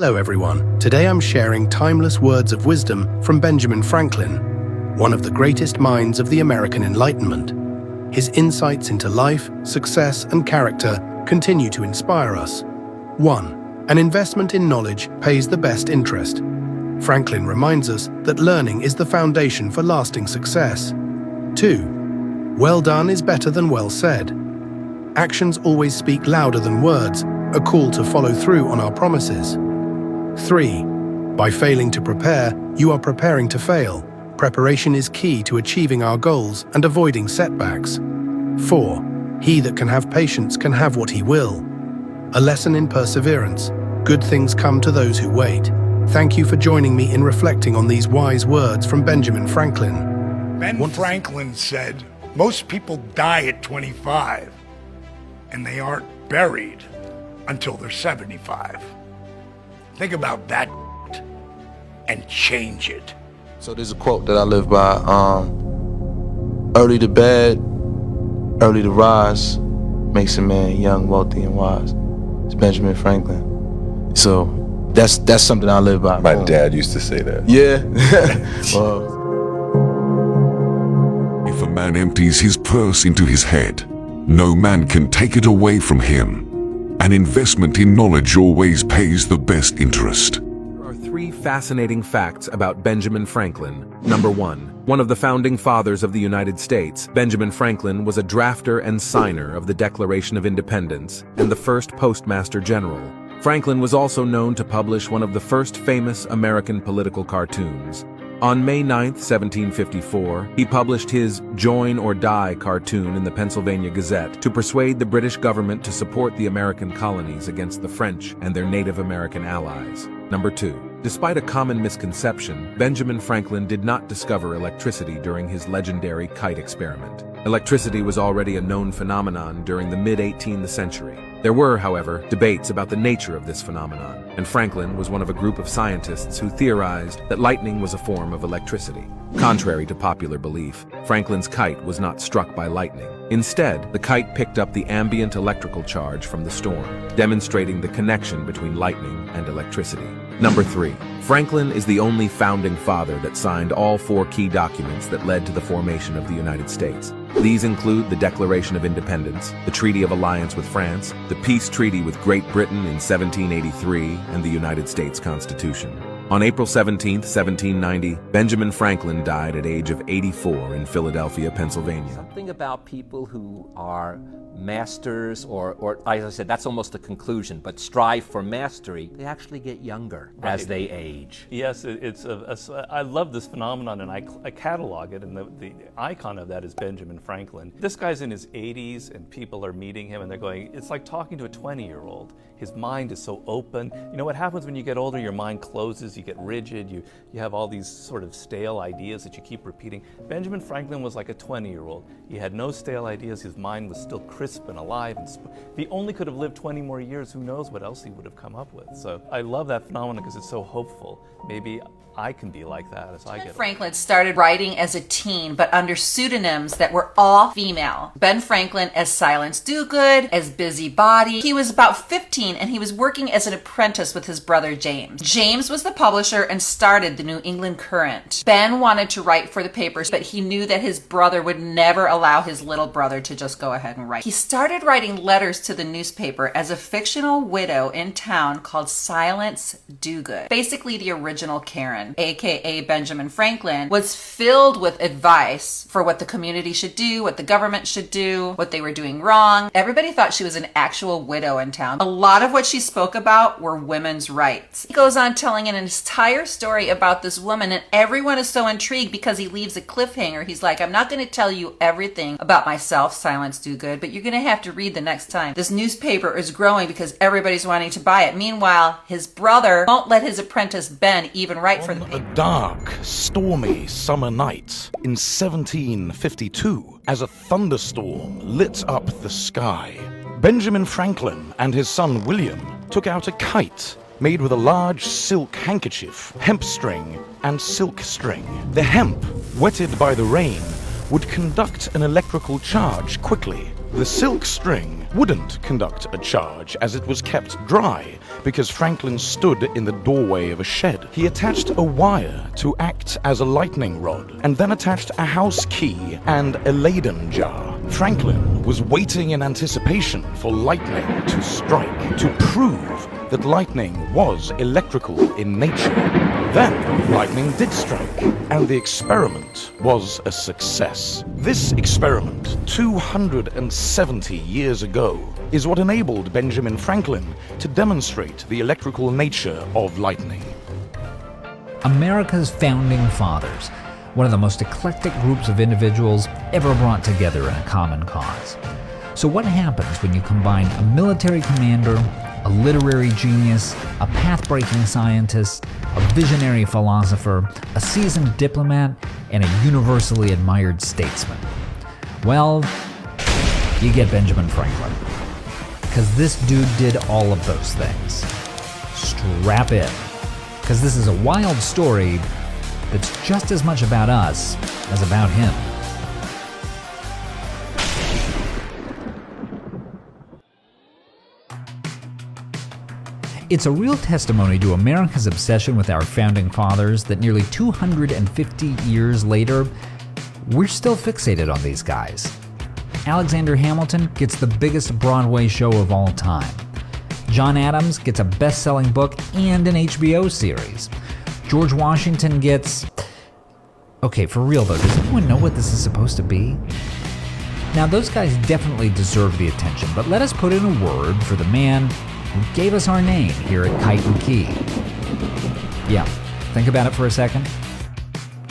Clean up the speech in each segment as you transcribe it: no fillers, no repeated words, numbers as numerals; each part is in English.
Hello everyone, today I'm sharing timeless words of wisdom from Benjamin Franklin, one of the greatest minds of the American Enlightenment. His insights into life, success, and character continue to inspire us. 1. An investment in knowledge pays the best interest. Franklin reminds us that learning is the foundation for lasting success. 2. Well done is better than well said. Actions always speak louder than words, a call to follow through on our promises. 3. By failing to prepare, you are preparing to fail. Preparation is key to achieving our goals and avoiding setbacks. 4. He that can have patience can have what he will. A lesson in perseverance. Good things come to those who wait. Thank you for joining me in reflecting on these wise words from Benjamin Franklin. Ben Franklin said, most people die at 25, and they aren't buried until they're 75. Think about that and change it. So there's a quote that I live by, early to bed, early to rise, makes a man young, wealthy, and wise. It's Benjamin Franklin. So that's something I live by. My dad used to say that. Yeah. Well, if a man empties his purse into his head, no man can take it away from him. An investment in knowledge always pays the best interest. There are three fascinating facts about Benjamin Franklin. Number 1. One of the founding fathers of the United States, Benjamin Franklin was a drafter and signer of the Declaration of Independence and the first Postmaster General. Franklin was also known to publish one of the first famous American political cartoons. On May 9, 1754, he published his Join or Die cartoon in the Pennsylvania Gazette to persuade the British government to support the American colonies against the French and their Native American allies. Number 2. Despite a common misconception, Benjamin Franklin did not discover electricity during his legendary kite experiment. Electricity was already a known phenomenon during the mid-18th century. There were, however, debates about the nature of this phenomenon, and Franklin was one of a group of scientists who theorized that lightning was a form of electricity. Contrary to popular belief, Franklin's kite was not struck by lightning. Instead, the kite picked up the ambient electrical charge from the storm, demonstrating the connection between lightning and electricity. Number 3. Franklin is the only founding father that signed all 4 key documents that led to the formation of the United States. These include the Declaration of Independence, the Treaty of Alliance with France, the Peace Treaty with Great Britain in 1783, and the United States Constitution. On April 17, 1790, Benjamin Franklin died at age of 84 in Philadelphia, Pennsylvania. Something about people who are masters, or as I said, that's almost a conclusion, but strive for mastery, they actually get younger as they age. Yes, I love this phenomenon, and I catalog it, and the icon of that is Benjamin Franklin. This guy's in his 80s, and people are meeting him, and they're going, it's like talking to a 20-year-old. His mind is so open. You know what happens when you get older? Your mind closes, you get rigid, you have all these sort of stale ideas that you keep repeating. Benjamin Franklin was like a 20-year-old. He had no stale ideas. His mind was still crisp and alive. And if he only could have lived 20 more years, who knows what else he would have come up with. So I love that phenomenon because it's so hopeful. Maybe I can be like that as I get older. Franklin started writing as a teen, but under pseudonyms that were all female. Ben Franklin as Silence Dogood, as Busybody. He was about 15 and he was working as an apprentice with his brother James. James was the publisher and started the New England Courant. Ben wanted to write for the papers, but he knew that his brother would never allow his little brother to just go ahead and write. He started writing letters to the newspaper as a fictional widow in town called Silence Dogood. Basically the original Karen, aka Benjamin Franklin, was filled with advice for what the community should do, what the government should do, what they were doing wrong. Everybody thought she was an actual widow in town. A lot of what she spoke about were women's rights. He goes on telling an entire story about this woman, and everyone is so intrigued because he leaves a cliffhanger. He's like, I'm not going to tell you everything about myself, Silence Dogood, but you're going to have to read the next time. This newspaper is growing because everybody's wanting to buy it. Meanwhile, his brother won't let his apprentice Ben even write for the paper. A dark, stormy summer night in 1752, as a thunderstorm lit up the sky, Benjamin Franklin and his son William took out a kite made with a large silk handkerchief, hemp string, and silk string. The hemp, wetted by the rain, would conduct an electrical charge quickly. The silk string wouldn't conduct a charge as it was kept dry because Franklin stood in the doorway of a shed. He attached a wire to act as a lightning rod and then attached a house key and a Leyden jar. Franklin was waiting in anticipation for lightning to strike to prove that lightning was electrical in nature. Then lightning did strike, and the experiment was a success. This experiment, 270 years ago, is what enabled Benjamin Franklin to demonstrate the electrical nature of lightning. America's founding fathers, one of the most eclectic groups of individuals ever brought together in a common cause. So what happens when you combine a military commander, a literary genius, a path-breaking scientist, a visionary philosopher, a seasoned diplomat, and a universally admired statesman? Well, you get Benjamin Franklin. Because this dude did all of those things. Strap in. Because this is a wild story that's just as much about us as about him. It's a real testimony to America's obsession with our founding fathers that nearly 250 years later, we're still fixated on these guys. Alexander Hamilton gets the biggest Broadway show of all time. John Adams gets a best-selling book and an HBO series. George Washington gets... Okay, for real though, does anyone know what this is supposed to be? Now, those guys definitely deserve the attention, but let us put in a word for the man who gave us our name here at Kite and Key. Yeah, think about it for a second.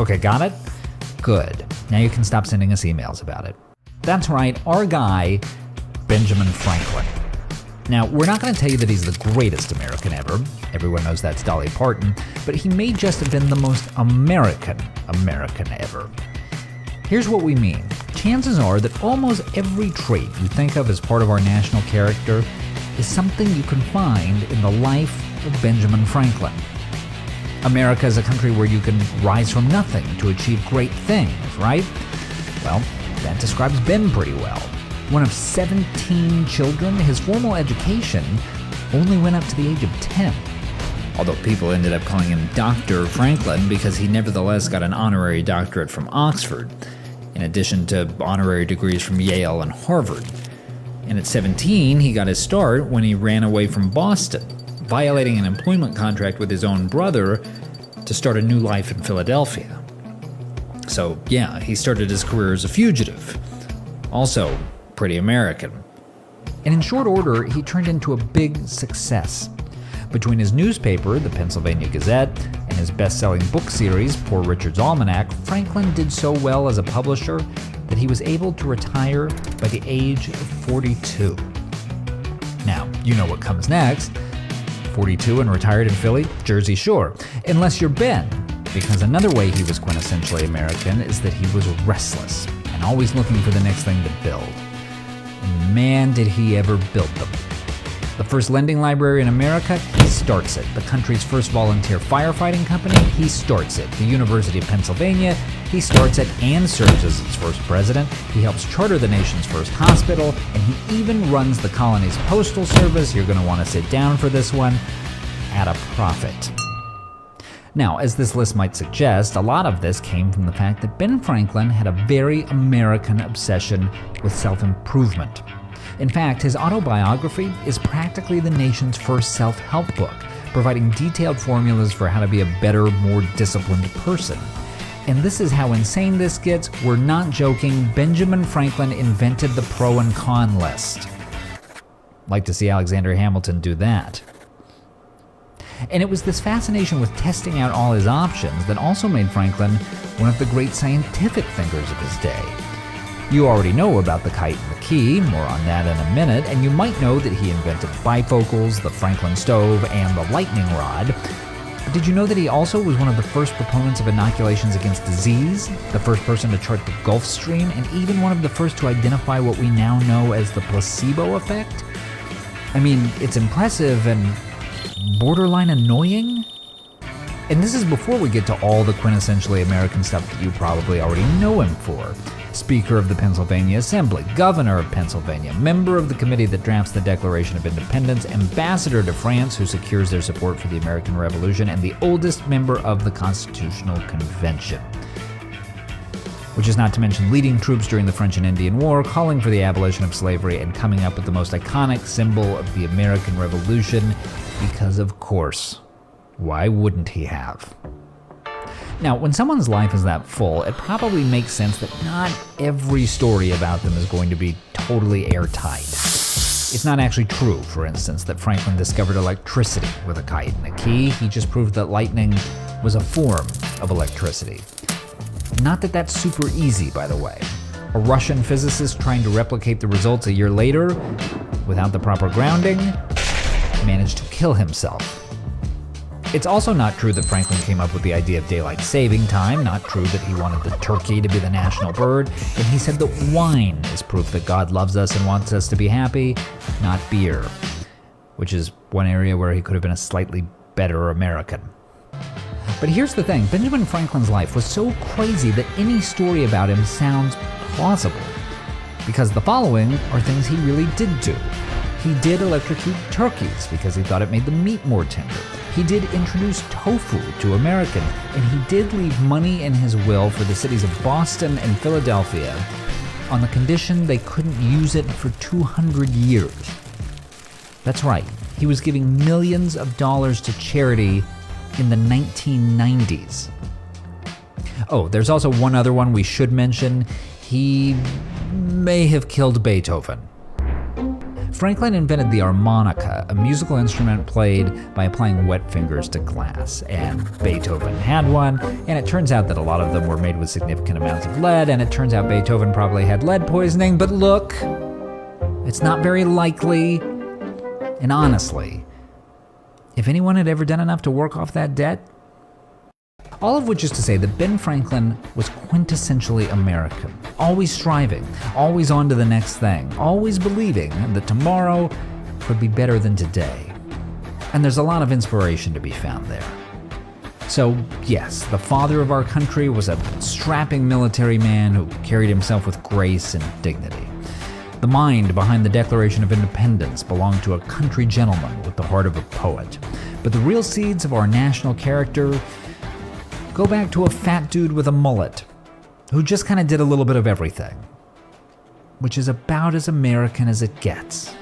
Okay, got it? Good. Now you can stop sending us emails about it. That's right, our guy, Benjamin Franklin. Now, we're not going to tell you that he's the greatest American ever. Everyone knows that's Dolly Parton, but he may just have been the most American ever. Here's what we mean. Chances are that almost every trait you think of as part of our national character is something you can find in the life of Benjamin Franklin. America is a country where you can rise from nothing to achieve great things, right? Well, that describes Ben pretty well. One of 17 children, his formal education only went up to the age of 10. Although people ended up calling him Dr. Franklin because he nevertheless got an honorary doctorate from Oxford, in addition to honorary degrees from Yale and Harvard. And at 17, he got his start when he ran away from Boston, violating an employment contract with his own brother to start a new life in Philadelphia. So yeah, he started his career as a fugitive. Also pretty American. And in short order, he turned into a big success. Between his newspaper, the Pennsylvania Gazette, and his best-selling book series, Poor Richard's Almanac, Franklin did so well as a publisher that he was able to retire by the age of 42. Now, you know what comes next. 42 and retired in Philly, Jersey Shore. Unless you're Ben, because another way he was quintessentially American is that he was restless and always looking for the next thing to build. And man, did he ever build them. The first lending library in America, he starts it. The country's first volunteer firefighting company, he starts it. The University of Pennsylvania, he starts it and serves as its first president. He helps charter the nation's first hospital, and he even runs the colony's Postal Service, you're going to want to sit down for this one, at a profit. Now, as this list might suggest, a lot of this came from the fact that Ben Franklin had a very American obsession with self-improvement. In fact, his autobiography is practically the nation's first self-help book, providing detailed formulas for how to be a better, more disciplined person. And this is how insane this gets. We're not joking. Benjamin Franklin invented the pro and con list. Like to see Alexander Hamilton do that. And it was this fascination with testing out all his options that also made Franklin one of the great scientific thinkers of his day. You already know about the kite and the key, more on that in a minute, and you might know that he invented bifocals, the Franklin stove, and the lightning rod. But did you know that he also was one of the first proponents of inoculations against disease, the first person to chart the Gulf Stream, and even one of the first to identify what we now know as the placebo effect? I mean, it's impressive and borderline annoying. And this is before we get to all the quintessentially American stuff that you probably already know him for. Speaker of the Pennsylvania Assembly, Governor of Pennsylvania, member of the committee that drafts the Declaration of Independence, ambassador to France who secures their support for the American Revolution, and the oldest member of the Constitutional Convention. Which is not to mention leading troops during the French and Indian War, calling for the abolition of slavery, and coming up with the most iconic symbol of the American Revolution, because of course, why wouldn't he have? Now, when someone's life is that full, it probably makes sense that not every story about them is going to be totally airtight. It's not actually true, for instance, that Franklin discovered electricity with a kite and a key. He just proved that lightning was a form of electricity. Not that that's super easy, by the way. A Russian physicist trying to replicate the results a year later, without the proper grounding, managed to kill himself. It's also not true that Franklin came up with the idea of daylight saving time, not true that he wanted the turkey to be the national bird, and he said that wine is proof that God loves us and wants us to be happy, not beer, which is one area where he could have been a slightly better American. But here's the thing, Benjamin Franklin's life was so crazy that any story about him sounds plausible. Because the following are things he really did do. He did electrocute turkeys because he thought it made the meat more tender. He did introduce tofu to Americans, and he did leave money in his will for the cities of Boston and Philadelphia on the condition they couldn't use it for 200 years. That's right, he was giving millions of dollars to charity in the 1990s. Oh, there's also one other one we should mention. He may have killed Beethoven. Franklin invented the harmonica, a musical instrument played by applying wet fingers to glass, and Beethoven had one, and it turns out that a lot of them were made with significant amounts of lead, and it turns out Beethoven probably had lead poisoning, but look, it's not very likely, and honestly, if anyone had ever done enough to work off that debt? All of which is to say that Ben Franklin was quintessentially American, always striving, always on to the next thing, always believing that tomorrow could be better than today. And there's a lot of inspiration to be found there. So yes, the father of our country was a strapping military man who carried himself with grace and dignity. The mind behind the Declaration of Independence belonged to a country gentleman with the heart of a poet. But the real seeds of our national character go back to a fat dude with a mullet who just kind of did a little bit of everything, which is about as American as it gets.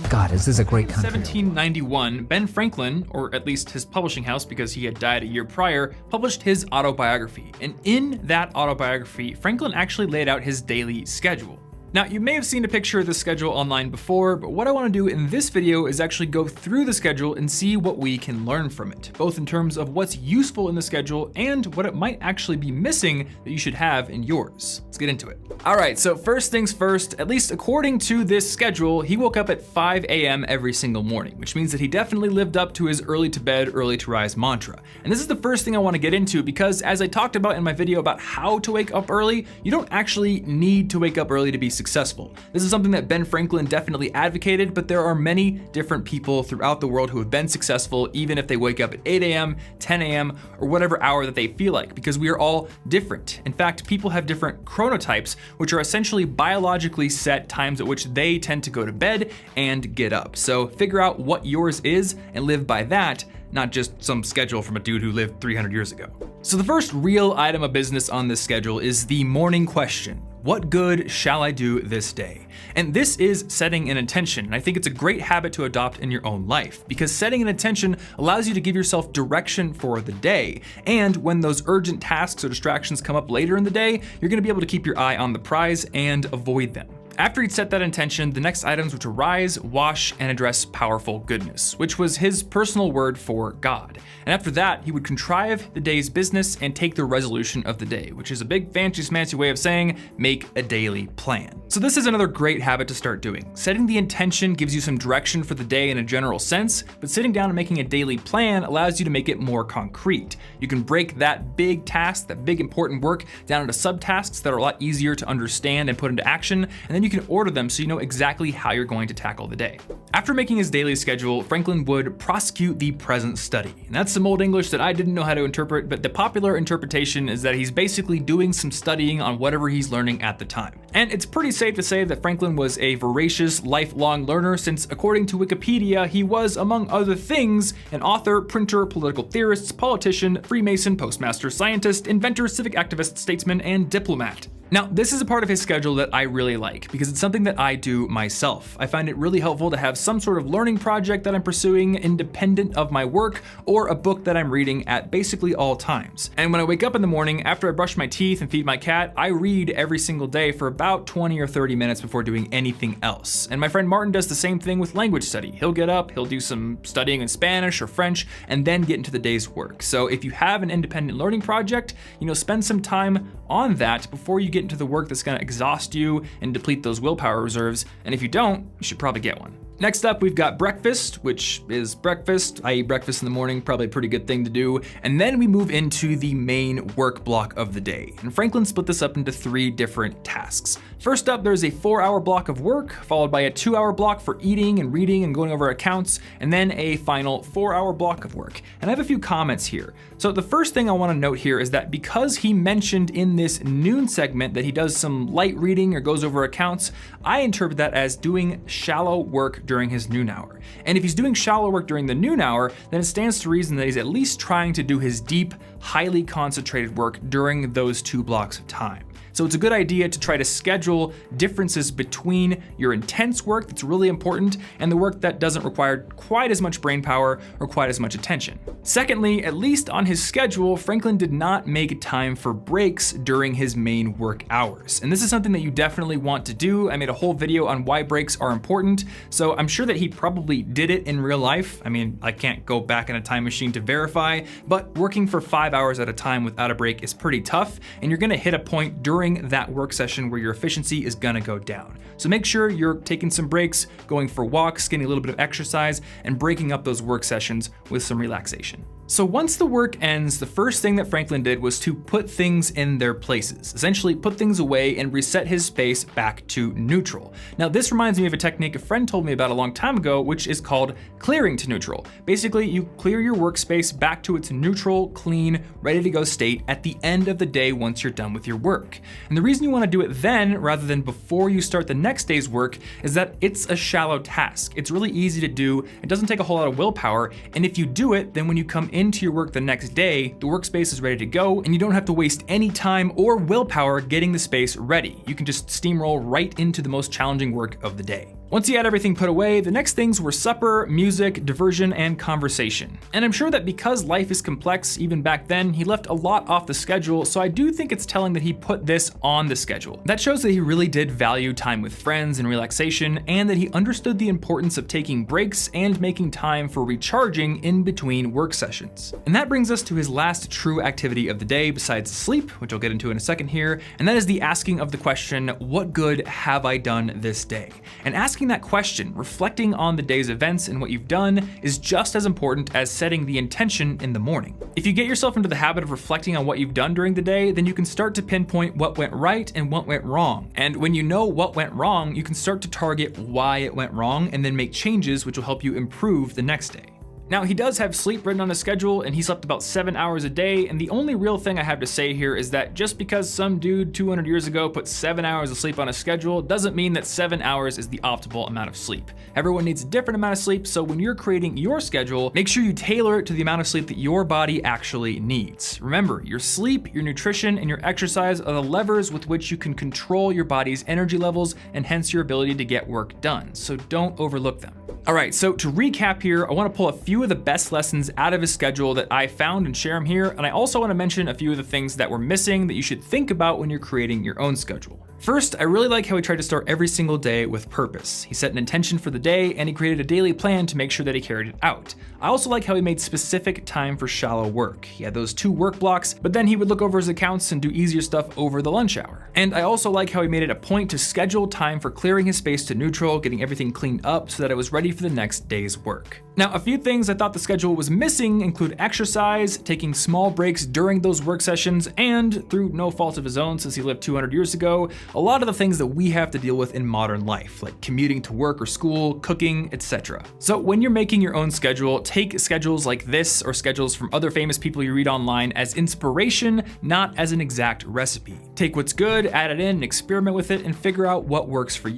God, is this a great country. 1791, Ben Franklin, or at least his publishing house because he had died a year prior, published his autobiography. And in that autobiography, Franklin actually laid out his daily schedule. Now, you may have seen a picture of the schedule online before, but what I want to do in this video is actually go through the schedule and see what we can learn from it, both in terms of what's useful in the schedule and what it might actually be missing that you should have in yours. Let's get into it. All right, so first things first, at least according to this schedule, he woke up at 5 a.m. every single morning, which means that he definitely lived up to his early to bed, early to rise mantra. And this is the first thing I want to get into because as I talked about in my video about how to wake up early, you don't actually need to wake up early to be successful. This is something that Ben Franklin definitely advocated, but there are many different people throughout the world who have been successful even if they wake up at 8 a.m., 10 a.m., or whatever hour that they feel like, because we are all different. In fact, people have different chronotypes, which are essentially biologically set times at which they tend to go to bed and get up. So figure out what yours is and live by that, not just some schedule from a dude who lived 300 years ago. So the first real item of business on this schedule is the morning question. What good shall I do this day? And this is setting an intention, and I think it's a great habit to adopt in your own life, because setting an intention allows you to give yourself direction for the day, and when those urgent tasks or distractions come up later in the day, you're gonna be able to keep your eye on the prize and avoid them. After he'd set that intention, the next items were to rise, wash, and address powerful goodness, which was his personal word for God. And after that, he would contrive the day's business and take the resolution of the day, which is a big fancy smancy way of saying make a daily plan. So this is another great habit to start doing. Setting the intention gives you some direction for the day in a general sense, but sitting down and making a daily plan allows you to make it more concrete. You can break that big task, that big important work, down into subtasks that are a lot easier to understand and put into action, and then you you can order them so you know exactly how you're going to tackle the day. After making his daily schedule, Franklin would prosecute the present study. And that's some old English that I didn't know how to interpret, but the popular interpretation is that he's basically doing some studying on whatever he's learning at the time. And it's pretty safe to say that Franklin was a voracious, lifelong learner since, according to Wikipedia, he was, among other things, an author, printer, political theorist, politician, Freemason, postmaster, scientist, inventor, civic activist, statesman, and diplomat. Now, this is a part of his schedule that I really like because it's something that I do myself. I find it really helpful to have some sort of learning project that I'm pursuing independent of my work or a book that I'm reading at basically all times. And when I wake up in the morning, after I brush my teeth and feed my cat, I read every single day for about 20 or 30 minutes before doing anything else. And my friend Martin does the same thing with language study. He'll get up, he'll do some studying in Spanish or French, and then get into the day's work. So if you have an independent learning project, spend some time on that before you get into the work that's going to exhaust you and deplete those willpower reserves. And if you don't, you should probably get one. Next up, we've got breakfast, which is breakfast. I eat breakfast in the morning, probably a pretty good thing to do. And then we move into the main work block of the day. And Franklin split this up into 3 different tasks. First up, there's a 4-hour block of work, followed by a 2-hour block for eating and reading and going over accounts, and then a final 4-hour block of work. And I have a few comments here. So the first thing I want to note here is that because he mentioned in this noon segment that he does some light reading or goes over accounts, I interpret that as doing shallow work during his noon hour. And if he's doing shallow work during the noon hour, then it stands to reason that he's at least trying to do his deep, highly concentrated work during those 2 blocks of time. So it's a good idea to try to schedule differences between your intense work that's really important and the work that doesn't require quite as much brain power or quite as much attention. Secondly, at least on his schedule, Franklin did not make time for breaks during his main work hours. And this is something that you definitely want to do. I made a whole video on why breaks are important, so I'm sure that he probably did it in real life. I mean, I can't go back in a time machine to verify, but working for 5 hours at a time without a break is pretty tough, and you're gonna hit a point during that work session where your efficiency is gonna go down. So make sure you're taking some breaks, going for walks, getting a little bit of exercise, and breaking up those work sessions with some relaxation. So once the work ends, the first thing that Franklin did was to put things in their places, essentially put things away and reset his space back to neutral. Now this reminds me of a technique a friend told me about a long time ago, which is called clearing to neutral. Basically, you clear your workspace back to its neutral, clean, ready to go state at the end of the day once you're done with your work. And the reason you want to do it then, rather than before you start the next day's work, is that it's a shallow task. It's really easy to do, it doesn't take a whole lot of willpower, and if you do it, then when you come into your work the next day, the workspace is ready to go, and you don't have to waste any time or willpower getting the space ready. You can just steamroll right into the most challenging work of the day. Once he had everything put away, the next things were supper, music, diversion, and conversation. And I'm sure that because life is complex, even back then, he left a lot off the schedule, so I do think it's telling that he put this on the schedule. That shows that he really did value time with friends and relaxation, and that he understood the importance of taking breaks and making time for recharging in between work sessions. And that brings us to his last true activity of the day besides sleep, which I'll get into in a second here, and that is the asking of the question, what good have I done this day? And asking that question, reflecting on the day's events and what you've done, is just as important as setting the intention in the morning. If you get yourself into the habit of reflecting on what you've done during the day, then you can start to pinpoint what went right and what went wrong. And when you know what went wrong, you can start to target why it went wrong and then make changes which will help you improve the next day. Now, he does have sleep written on his schedule, and he slept about 7 hours a day, and the only real thing I have to say here is that just because some dude 200 years ago put 7 hours of sleep on his schedule doesn't mean that 7 hours is the optimal amount of sleep. Everyone needs a different amount of sleep, so when you're creating your schedule, make sure you tailor it to the amount of sleep that your body actually needs. Remember, your sleep, your nutrition, and your exercise are the levers with which you can control your body's energy levels and hence your ability to get work done, so don't overlook them. All right, so to recap here, I want to pull a few of the best lessons out of his schedule that I found and share them here, and I also want to mention a few of the things that were missing that you should think about when you're creating your own schedule. First, I really like how he tried to start every single day with purpose. He set an intention for the day, and he created a daily plan to make sure that he carried it out. I also like how he made specific time for shallow work. He had those 2 work blocks, but then he would look over his accounts and do easier stuff over the lunch hour. And I also like how he made it a point to schedule time for clearing his space to neutral, getting everything cleaned up so that it was ready for the next day's work. Now, a few things things I thought the schedule was missing include exercise, taking small breaks during those work sessions, and, through no fault of his own since he lived 200 years ago, a lot of the things that we have to deal with in modern life, like commuting to work or school, cooking, etc. So when you're making your own schedule, take schedules like this or schedules from other famous people you read online as inspiration, not as an exact recipe. Take what's good, add it in, experiment with it, and figure out what works for you.